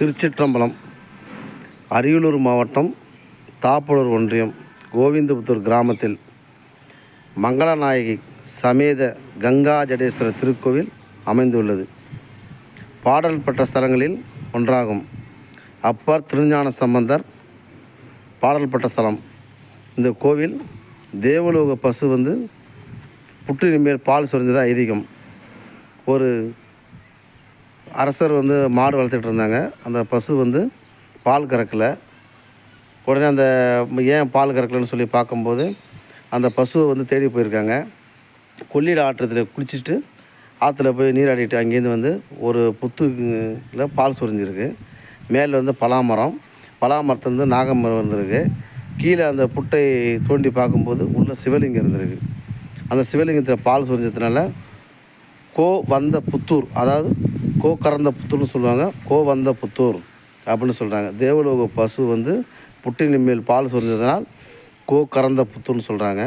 திருச்சிற்றம்பலம். அரியலூர் மாவட்டம் தாப்பலூர் ஒன்றியம் கோவிந்தபுத்தூர் கிராமத்தில் மங்களநாயகி சமேத கங்காஜடேஸ்வரர் திருக்கோவில் அமைந்துள்ளது. பாடல் பெற்ற ஸ்தலங்களில் ஒன்றாகும். அப்பர் திருஞான சம்பந்தர் பாடல் பெற்ற ஸ்தலம். இந்த கோவில் தேவலோக பசு புற்றின் மேல் பால் சொரிந்தது ஐதீகம். ஒரு அரசர் மாடு வளர்த்துட்டு இருந்தாங்க. அந்த பசு பால் கறக்கலை. உடனே அந்த ஏன் பால் கறக்கலைன்னு சொல்லி பார்க்கும்போது அந்த பசுவை தேடி போயிருக்காங்க. கொள்ளிட ஆற்றத்தில் குளிச்சுட்டு ஆற்றுல போய் நீராடிட்டு அங்கேருந்து ஒரு புத்துல பால் சொரிஞ்சிருக்கு. மேலே பலாமரம், பலாமரத்துலேருந்து நாகமரம் இருந்திருக்கு. கீழே அந்த புட்டை தோண்டி பார்க்கும்போது உள்ள சிவலிங்கம் இருந்திருக்கு. அந்த சிவலிங்கத்தில் பால் சொரிஞ்சதுனால கோ வந்த புத்தூர், அதாவது கோ கறந்த புத்தூர்னு சொல்லுவாங்க. கோ வந்த புத்தூர் அப்படின்னு சொல்கிறாங்க. தேவலோக பசு புட்டின் மேல் பால் சொரிஞ்சதுனால் கோ கறந்த புத்தூர்னு சொல்கிறாங்க.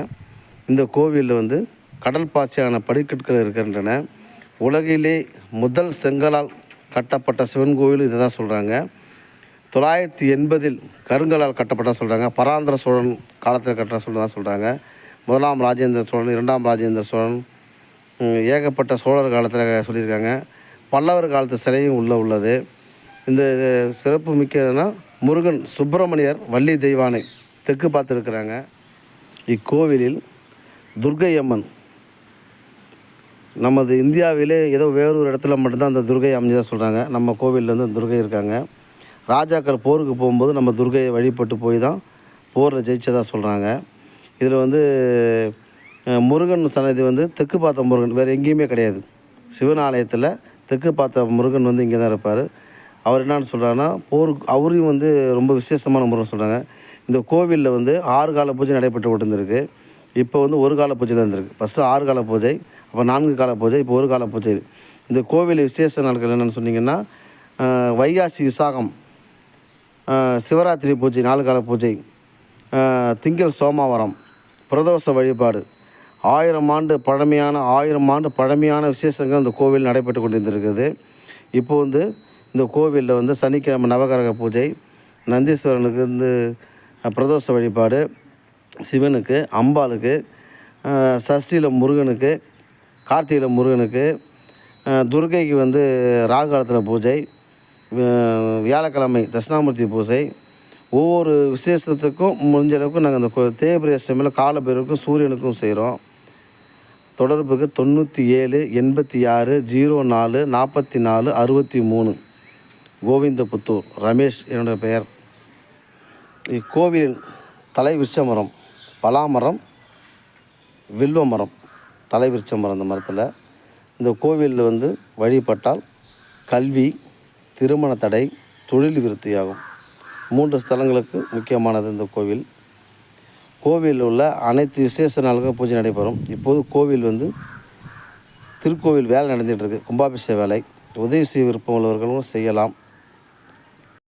இந்த கோவிலில் கடல் பாய்ச்சியான படிக்கற்கள் இருக்கின்றன. உலகிலே முதல் செங்கலால் கட்டப்பட்ட சிவன் கோவில் இதை தான் சொல்கிறாங்க. 980 கருங்கலால் கட்டப்பட்ட சொல்கிறாங்க. பராந்தர சோழன் காலத்தில் கட்ட சொல்கிறதா சொல்கிறாங்க. 1ஆம் ராஜேந்திர சோழன், 2ஆம் ராஜேந்திர சோழன், ஏகப்பட்ட சோழர் காலத்தில் சொல்லியிருக்காங்க. பல்லவர் காலத்து சிலையும் உள்ளது. இந்த சிறப்பு மிக்கதுன்னா முருகன், சுப்பிரமணியர், வள்ளி தெய்வானை தெற்கு பார்த்துருக்குறாங்க. இக்கோவிலில் துர்க்கை அம்மன் நமது இந்தியாவிலே ஏதோ வேறொரு இடத்துல மட்டும்தான் அந்த துர்க்கை அமைஞ்சதாக சொல்கிறாங்க. நம்ம கோவிலில் துர்க்கை இருக்காங்க. ராஜாக்கள் போருக்கு போகும்போது நம்ம துர்க்கையை வழிபட்டு போய் தான் போரில் ஜெயிச்சதாக சொல்கிறாங்க. இதில் முருகன் சன்னதி தெற்கு பார்த்த முருகன், வேறு எங்கேயுமே கிடையாது. சிவன் ஆலயத்தில் தெற்கு பார்த்த முருகன் இங்கே தான் இருப்பார். அவர் என்னன்னு சொல்கிறாங்கன்னா, அவரையும் ரொம்ப விசேஷமான முருகன் சொல்கிறாங்க. இந்த கோவிலில் 6 கால பூஜை நடைபெற்று கொண்டிருந்திருக்கு. இப்போ ஒரு கால பூஜை தான் இருந்திருக்கு. ஃபஸ்ட்டு 6 கால பூஜை, அப்போ 4 கால பூஜை, இப்போ 1 கால பூஜை. இந்த கோவில் விசேஷ நாட்கள் என்னென்னு சொன்னிங்கன்னா, வைகாசி விசாகம், சிவராத்திரி பூஜை 4 கால பூஜை, திங்கள் சோமவாரம், பிரதோஷ வழிபாடு, 1000 ஆண்டு பழமையான விசேஷங்கள் இந்த கோவில் நடைபெற்று கொண்டிருந்திருக்குது. இப்போது இந்த கோவிலில் சனிக்கிழமை நவகிரக பூஜை, நந்தீஸ்வரனுக்கு பிரதோஷ வழிபாடு, சிவனுக்கு, அம்பாளுக்கு, சஷ்டியில் முருகனுக்கு, கார்த்திகையில் முருகனுக்கு, துர்க்கைக்கு ராகு காலத்தில் பூஜை, வியாழக்கிழமை தட்சிணாமூர்த்தி பூஜை. ஒவ்வொரு விசேஷத்துக்கும் முடிஞ்ச அளவுக்கு நாங்கள் அந்த தேய்பிரை அஷ்டமியில் காலபைரவருக்கும் சூரியனுக்கும் செய்கிறோம். தொடர்புக்கு 97 86 04 44 63 கோவிந்தபுத்தூர் ரமேஷ் என்னுடைய பெயர். இக்கோவிலின் தலை விருட்சமரம் பலாமரம், வில்வ மரம், தலை விருட்சமரம். இந்த மரத்தில் இந்த கோவிலில் வழிபட்டால் கல்வி, திருமண தடை, தொழில் விருத்தியாகும். 3 ஸ்தலங்களுக்கு முக்கியமானது இந்த கோவில். கோவிலில் உள்ள அனைத்து விசேஷ நாளுக்கும் பூஜை நடைபெறும். இப்போது கோவில் திருக்கோவில் வேலை நடந்துகிட்ருக்கு. கும்பாபிஷேக வேலை. உதவி செய்ய விருப்பம் உள்ளவர்களும் செய்யலாம்.